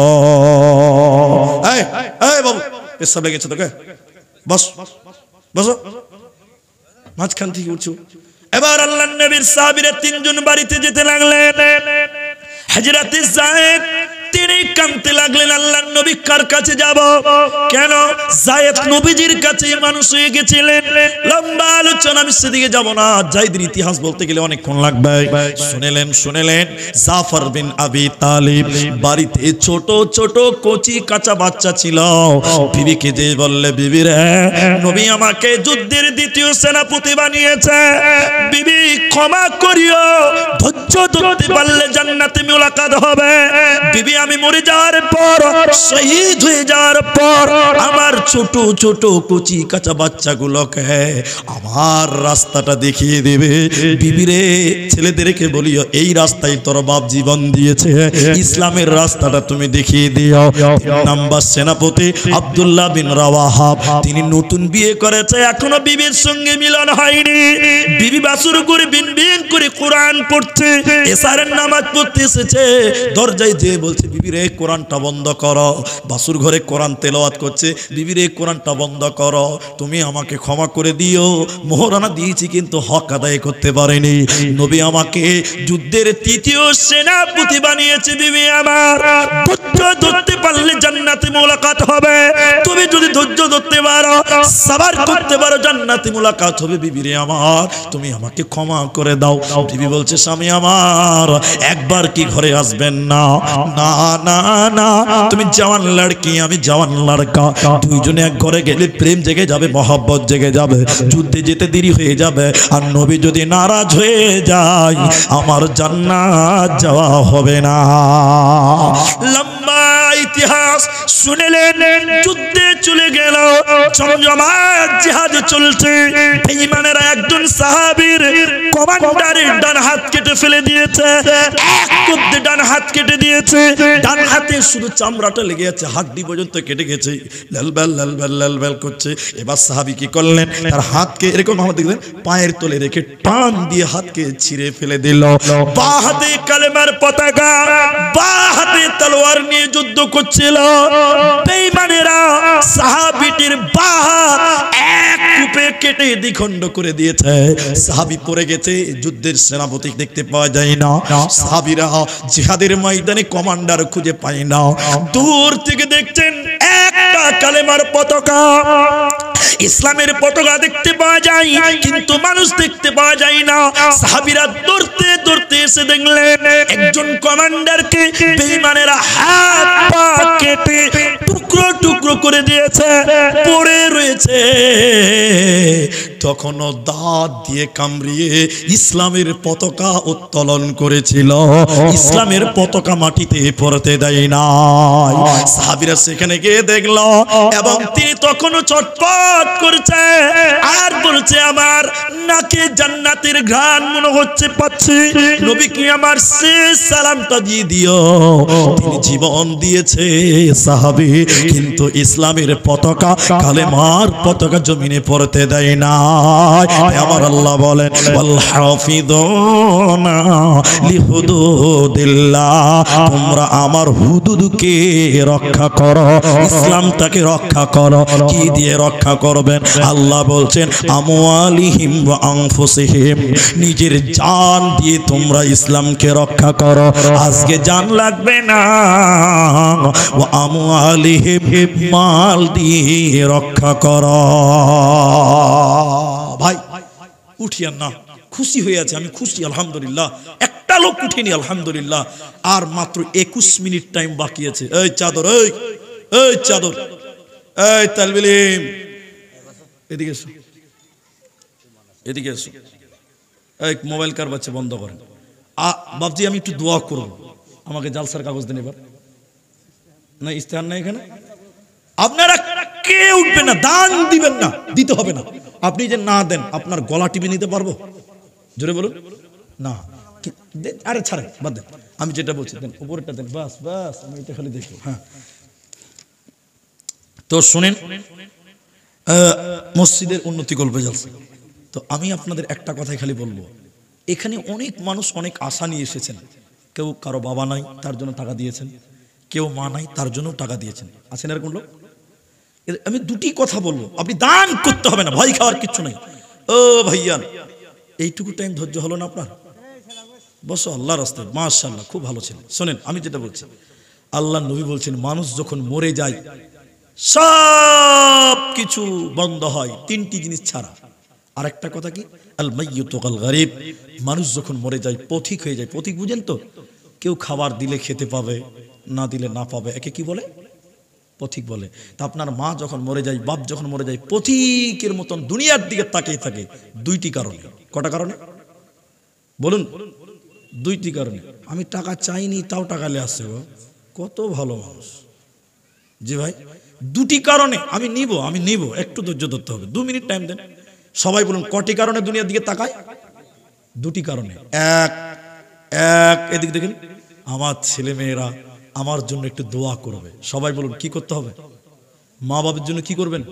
এই এই বাবু পেশাব লেগেছে তোকে, বস বসো। মাঝখান থেকে উঠছো। এবার আল্লাহর নবীর সাহাবীরা 3 জন বাড়িতে যেতে লাগলেন। হযরতে যায়েদ তিনি কাঁদতে লাগলেন, আল্লাহর নবী কার কাছে যাব? কেন? যায়েদ নবীজির কাছে মানুষ হয়ে গেছিলেন। লম্বা আলোচনা, আমি সেদিকে যাব না, যায়েদের ইতিহাস বলতে গেলে অনেকক্ষণ লাগবে। শুনেলেন, শুনেলেন জাফর বিন আবি তালিব বাড়িতে ছোট ছোট কচি কাঁচা বাচ্চা ছিল। বিবিকে যে বললে, বিবি রে, নবী আমাকে যুদ্ধের 2য় সেনাপতি বানিয়েছে, বিবি ক্ষমা করিও, ধৈর্য ধরতে পারলে জান্নাতে মুলাকাত হবে। বিবি আমি মরে যাওয়ার পর, শহীদ হয়ে যাওয়ার পর আমার ছোট ছোট কচি কাঁচা বাচ্চাগুলোকে আমার রাস্তাটা দেখিয়ে দেবে। বিবিরে ছেলেদেরকে বলিও, এই রাস্তায় তোর বাপ জীবন দিয়েছে, ইসলামের রাস্তাটা তুমি দেখিয়ে দিও। 3 নাম্বার সেনাপতি আব্দুল্লাহ বিন রাওয়াহা, তিনি নতুন বিয়ে করেছে, এখনো বিবির সঙ্গে মিলন হয়নি। বিবি বাসুর করে বিন বিন করে কোরআন পড়ছে, এশারের নামাজ পড়তে এসেছে। দরজায় যে বলছে, বিবি রে কোরআনটা বন্ধ করো। বাসুর ঘরে কোরআন তেলাওয়াত করছে, বিবি রে কোরআনটা বন্ধ করো, তুমি আমাকে ক্ষমা করে দিও, মোহরানা দিয়েছি কিন্তু হক আদায় করতে পারিনি। নবী আমাকে যুদ্ধের 3য় সেনাপতি বানিয়েছে। বিবি আমার, ধৈর্য ধরতে পারলে জান্নাতে মুলাকাত হবে। তুমি যদি ধৈর্য ধরতে পারো, সাবার করতে পারো, জান্নাতে মুলাকাত হবে। বিবি রে আমার, তুমি আমাকে ক্ষমা করে দাও। বিবি বলছে, স্বামী আমার, একবার কি ঘরে আসবেন না? না না না, তুমি জওয়ান লড়কি, আমি জওয়ান লড়কা, 2 জনে এক ঘরে গেলে প্রেম জেগে যাবে, মহব্বত জেগে যাবে, যুদ্ধে যেতে দেরি হয়ে যাবে। আর নবী যদি নারাজ হয়ে যায়, আমার জান্নাত যাওয়া হবে না। লম্বা ইতিহাস শুনেলেন। যুদ্ধে চলে গেল, জমজমাট জিহাদ চলছে। বেঈমানেরা একজন সাহাবীর কমান্ডারের ডান হাত কেটে ফেলে দিয়েছে, এক কুদ্দে ডান হাত কেটে দিয়েছে। ডান হাতে শুধু চামড়াটা লেগে আছে, হাড্ডি পর্যন্ত কেটে গেছে, লালবাল লালবাল লালবাল করছে। এবার সাহাবী কি করলেন? তার হাতকে এরকম ভাবে দেখলেন, পায়ের তলে রেখে টান দিয়ে হাতকে ছিঁড়ে ফেলে দিল। বাঁ হাতে কালেমার পতাকা, বাঁ হাতে তলোয়ার নিয়ে যুদ্ধ করছিল। বেঈমানেরা সাহাবীটির বাঁ হাত এক কূপে কেটে দ্বিখণ্ড করে দিয়েছে। সাহাবী পড়ে গেছে, যুদ্ধের সেনাপতি দেখতে পাওয়া যায় না, সাহাবীরা জিহাদের ময়দানে কমান্ডার খুঁজে পায় না। দূর থেকে দেখছেন একটা কালেমার পতাকা, ইসলামের পতাকা দেখতে পাওয়া যায়, কিন্তু মানুষ দেখতে পাওয়া যায় না। সাহাবীরা দৌড়তে দৌড়তে এসে দেখলেন একজন কমান্ডারকে বেঈমানেরা হাত পা কেটে টুকরো টুকরো করে দিয়েছে, পড়ে রয়েছে। তখনও দাঁত দিয়ে কামড়িয়ে ইসলামের পতাকা উত্তোলন করেছিল, ইসলামের পতাকা মাটিতে পড়তে দেয় না। সাহাবীরা সেখানে গিয়ে দেখলো এবং তিনি তখনও ছটফট করছে আর বলছে, আমার নাকে জান্নাতের ঘ্রাণ মনে হচ্ছে পাচ্ছি, নবীকে আমার শেষ সালামটা দিয়ে দিও। তিনি জীবন দিয়েছে সাহাবী, কিন্তু ইসলামের পতাকা, কালেমার পতাকা জমিনে পড়তে দেয় না। আমার আল্লাহ বলেন, ওয়াল হাফিযুনা লিহুদুদিল্লাহ, তোমরা আমার হুদুদকে রক্ষা করো, ইসলামটাকে রক্ষা করো। কি দিয়ে রক্ষা করবেন? আল্লাহ বলছেন, আমওয়ালিহিম ওয়া আনফুসিহিম, নিজের জান দিয়ে তোমরা ইসলামকে রক্ষা করো। আজকে জান লাগবে না, ওয়া আমওয়ালিহিম, মাল দিয়ে রক্ষা করো। ভাই উঠিয়েন না, খুশি হয়ে আছে, আমি খুশি আলহামদুলিল্লাহ। একটা লোক উঠিনি আলহামদুলিল্লাহ। আর মাত্র 21 মিনিট টাইম বাকি আছে। এই চাদর, এই চাদর, এই তালবিলিম, এদিকে এসো, এদিকে এসো। এই মোবাইল কার বাচ্চা বন্ধ করেন। বাবজি আমি একটু দোয়া করব, আমাকে জালসার কাগজ দেন এবার। না ইস্তেহার না এখানে, আপনারা কে উঠবেন না, দান দিবেন না, দিতে হবে না। আপনি যে না দেন, আপনার গলা টিপে নিতে পারবো? জোরে বলুন না। আরে ছাড়েন, বাদ দেন, আমি যেটা বলছি দেন, উপরেরটা দেন, বাস বাস, আমি এটা খালি দেখবো। হ্যাঁ, তো শুনেন, মসজিদের উন্নতি গল্পে জ্বলছে। তো আমি আপনাদের একটা কথাই খালি বলবো, এখানে অনেক মানুষ অনেক আশা নিয়ে এসেছেন। কেউ কারো বাবা নাই, তার জন্য টাকা দিয়েছেন, কেউ মা নাই, তার জন্য টাকা দিয়েছেন। আছেন এরকম লোক? আমি দুটি কথা বলবো, আপনি দান করতে হবে না, ভয় খাওয়ার কিছু নাই। ও ভাইয়া, এইটুকু টাইম ধৈর্য হলো না আপনার? বসো আল্লাহর রাস্তায়, মাশাআল্লাহ, খুব ভালো ছিল। শোনেন, আমি যেটা বলছি, আল্লাহ নবী বলছেন, মানুষ যখন মরে যায় সব কিছু বন্ধ হয়, তিনটি জিনিস ছাড়া। আর একটা কথা কি, আল মাইয়িতু কাল গারিব, মানুষ যখন মরে যায় পথিক হয়ে যায়। পথিক বুঝেন তো? কেউ খাবার দিলে খেতে পাবে, না দিলে না পাবে, একে কি বলে? পথিক বলে। তা আপনার মা যখন মরে যায়, বাপ যখন মরে যায়, পথিকের মতন দুনিয়ার দিকে তাকিয়ে থাকে। দুইটি কারণে। কটা কারণে বলুন? দুইটি কারণে। আমি টাকা চাইনি তাও টাকা নিয়ে আসছে, কত ভালো মানুষ। জি ভাই, দুটি কারণে। আমি নিব, একটু ধৈর্য ধরতে হবে, 2 মিনিট টাইম দেন। সবাই বলুন, কটি কারণে দুনিয়ার দিকে তাকায়? দুটি কারণে। এক, এদিকে দেখেন, আমার ছেলে মেয়েরা আমার জন্য একটু দোয়া করবে। সবাই বলুন, কি করতে হবে? মা বাবার জন্য কি করবেন?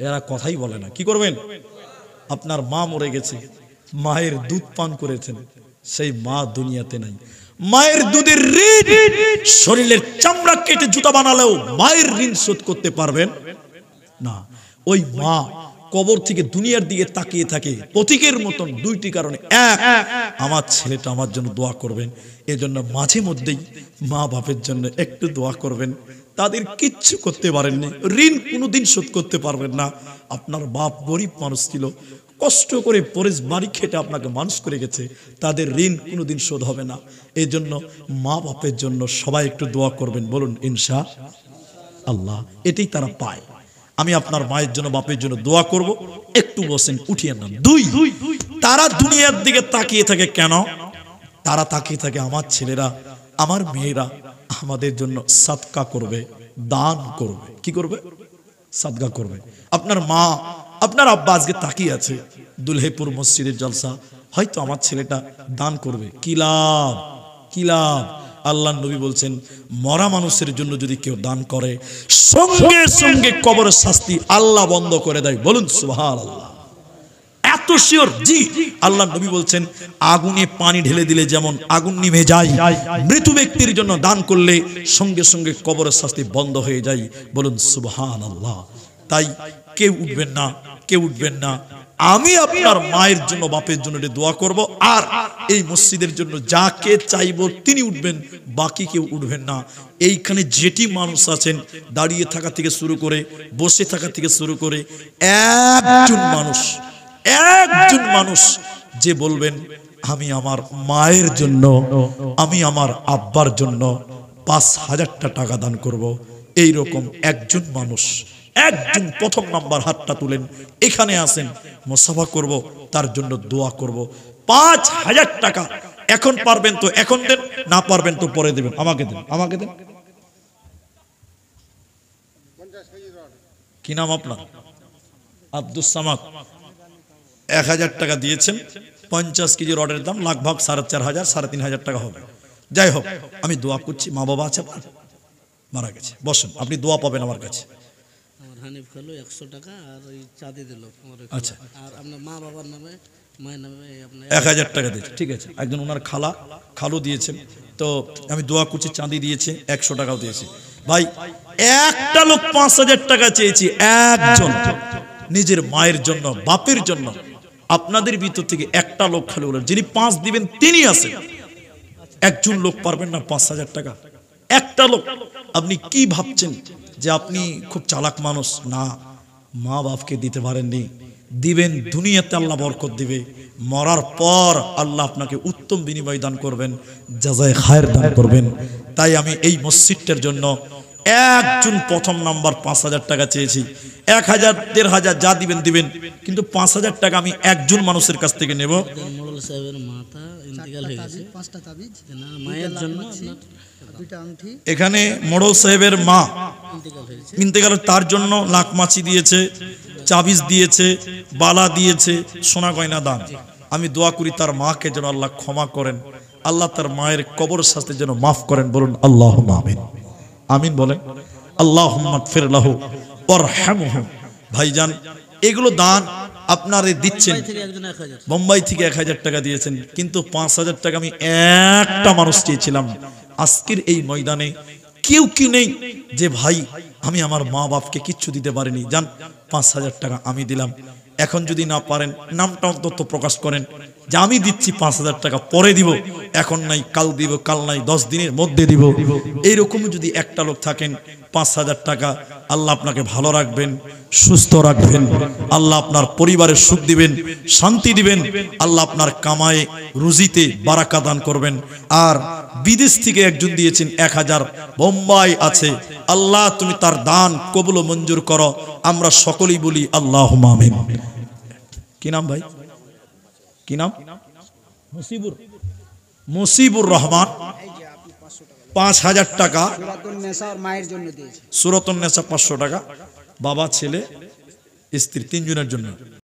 এরা কথাই বলে না, কি করবেন? আপনার মা মরে গেছে, মায়ের দুধ পান করেছেন, সেই মা দুনিয়াতে নাই। মায়ের দুধের ঋণ, শরীরের চামড়া কেটে জুতা বানালেও মায়ের ঋণ শোধ করতে পারবেন না। ওই মা কবর থেকে দুনিয়ার দিকে তাকিয়ে থাকে পথিকের মতন। দুইটি কারণে। এক, আমার ছেলেটা আমার জন্য দোয়া করবেন। এজন্য মাঝে মধ্যেই মা বাপের জন্য একটু দোয়া করবেন। তাদের কিচ্ছু করতে পারেননি, ঋণ কোনোদিন শোধ করতে পারবেন না। আপনার বাপ গরিব মানুষ ছিল, কষ্ট করে পরেশ বাড়ি খেটে আপনাকে মানুষ করে গেছে, তাদের ঋণ কোনোদিন শোধ হবে না। এই জন্য মা বাপের জন্য সবাই একটু দোয়া করবেন, বলুন ইনশাআল্লাহ। এটাই তারা পায়। আমি আপনার মায়ের জন্য বাপের জন্য দোয়া করব, একটু বসেন, উঠিয়ে না। দুই, তারা দুনিয়ার দিকে তাকিয়ে থাকে কেন? তারা তাকিয়ে থাকে আমার ছেলেরা, আমার মেয়েরা আমাদের জন্য সাদকা করবে, দান করবে। কি করবে? সাদকা করবে। আপনার মা, আপনার আব্বা আজকে তাকিয়ে আছে দুলহেপুর মসজিদের জলসা, হয়তো আমার ছেলেটা দান করবে। কি লাভ, কি লাভ? আল্লাহ নবী বলছেন, মরা মানুষের জন্য যদি কেউ দান করে, সঙ্গে সঙ্গে কবরের শাস্তি আল্লাহ বন্ধ করে দেয়। বলুন সুবহানাল্লাহ। এত শিওর? জি। আল্লাহ নবী বলছেন আগুনে পানি ঢেলে দিলে যেমন আগুন নিভে যায়, মৃত ব্যক্তির জন্য দান করলে সঙ্গে সঙ্গে কবরের শাস্তি বন্ধ হয়ে যায়। বলুন সুবহানাল্লাহ। তাই কেউ উঠবেন না, কেউ উঠবেন না। আমি আপনার মায়ের জন্য, বাপের জন্য দোয়া করব, আর এই মসজিদের জন্য যাকে চাইবো তিনি উঠবেন, বাকি কেউ উঠবেন না। এইখানে যেটি মানুষ আছেন, দাঁড়িয়ে থাকা থেকে শুরু করে বসে থাকা থেকে শুরু করে, একজন মানুষ যে বলবেন আমি আমার মায়ের জন্য, আমি আমার আব্বার জন্য ৫,০০০ টাকা দান করব, এইরকম একজন মানুষ, একজন প্রথম নাম্বার হাতটা তুলেন, এখানে আসেন, মুসাফা করব, তার জন্য দোয়া করব। ৫,০০০ টাকা এখন পারবেন তো এখন দেন, না পারবেন তো পরে দেবেন। আমাকে দেন, আমাকে দেন। কি নাম আপনার? আব্দুস সামাদ। ১,০০০ টাকা দিয়েছেন। ৫০ কেজি রডের দাম লাগভাগ ৪,৫০০, ৩,৫০০ টাকা হবে। যাই হোক, আমি দোয়া করছি। মা বাবা আছে আপনার? মারা গেছে। বসেন, আপনি দোয়া পাবেন আমার কাছে। হানিফ খালু ১০০ টাকা আর ওই চাঁদি দিল। আচ্ছা, আর আপনার মা বাবার নামে, মায়ের নামে আপনার ১,০০০ টাকা দিয়েছে। ঠিক আছে, একজন ওনার খালু দিয়েছেন, তো আমি দোয়া করছি। চাঁদি দিয়েছে, ১০০ টাকাও দিয়েছে। ভাই, একটা লোক ৫,০০০ টাকা চেয়েছি, একজন, নিজের মায়ের জন্য, বাপের জন্য। আপনাদের ভিতর থেকে একটা লোক খালি বলেন যিনি ৫ দিবেন তিনি আছেন। একজন লোক পারবেন না ৫,০০০ টাকা? একটা লোক। আপনি কি ভাবছেন যে আপনি খুব চালাক মানুষ? না, মা বাপকে দিতে পারেননি, দিবেন, দুনিয়াতে আল্লাহ বরকত দিবে, মরার পর আল্লাহ আপনাকে উত্তম বিনিময় দান করবেন, জাযায়ে খায়ের দান করবেন। তাই আমি এই মসজিদটার জন্য একজন প্রথম নাম্বার ৫,০০০ টাকা চেয়েছি। ১,০০০, ১,৫০০ যা দিবেন দিবেন, কিন্তু ৫,০০০ টাকা আমি একজন মানুষের কাছ থেকে নেব। মোড়ল সাহেবের মাথা ইন্তেকাল হয়ে গেছে, 5টা তাবিজ মায়ের জন্য, 2টা আংটি। এখানে মোড়ল সাহেবের মা ইন্তেকাল, তার জন্য লাখমাছি দিয়েছে, চাবিজ দিয়েছে, বালা দিয়েছে, সোনা গয়না দান। আমি দোয়া করি তার মাকে যেন আল্লাহ ক্ষমা করেন, আল্লাহ তার মায়ের কবর শাস্তি যেন মাফ করেন। বলুন আল্লাহুম্মা আমিন। আমিন বলেন। আল্লাহুম্মা গফির লাহু ওয়ারহামহু। ভাইজান, এগুলো দান আপনারা দিচ্ছেন। বোম্বাই থেকে ১,০০০ টাকা দিয়েছেন, কিন্তু ৫,০০০ টাকা আমি একটা মানুষ চেয়েছিলাম। আজকের এই ময়দানে কেউ কি নেই যে ভাই আমি আমার মা বাপকে কিচ্ছু দিতে পারিনি, যান ৫,০০০ টাকা আমি দিলাম। এখন যদি না পারেন নামটা অন্তত প্রকাশ করেন যে আমি দিচ্ছি ৫,০০০ টাকা, পরে দিব, এখন নাই কাল দিব, কাল নাই ১০ দিনের মধ্যে দিব। এইরকম যদি একটা লোক থাকেন, ৫,০০০ টাকা, আল্লাহ আপনাকে ভালো রাখবেন, সুস্থ রাখবেন, আল্লাহ আপনার পরিবারের সুখ দিবেন, শান্তি দিবেন, আল্লাহ আপনার কামায়ে রুজিতে বারাকা দান করবেন। আর বিদেশ থেকে একজন দিয়েছেন ১,০০০, বোম্বাই আছে, আল্লাহ তুমি তার দান কবুল ও মঞ্জুর করো। আমরা সকলেই বলি আল্লাহুম্মা আমিন। কি নাম ভাই? কি নাম? মুসিবুর রহমান। ৫,০০০ টাকা সূরাতুন নেসা, ৫০০ টাকা, বাবা, ছেলে, স্ত্রী, ৩ জনের জন্য।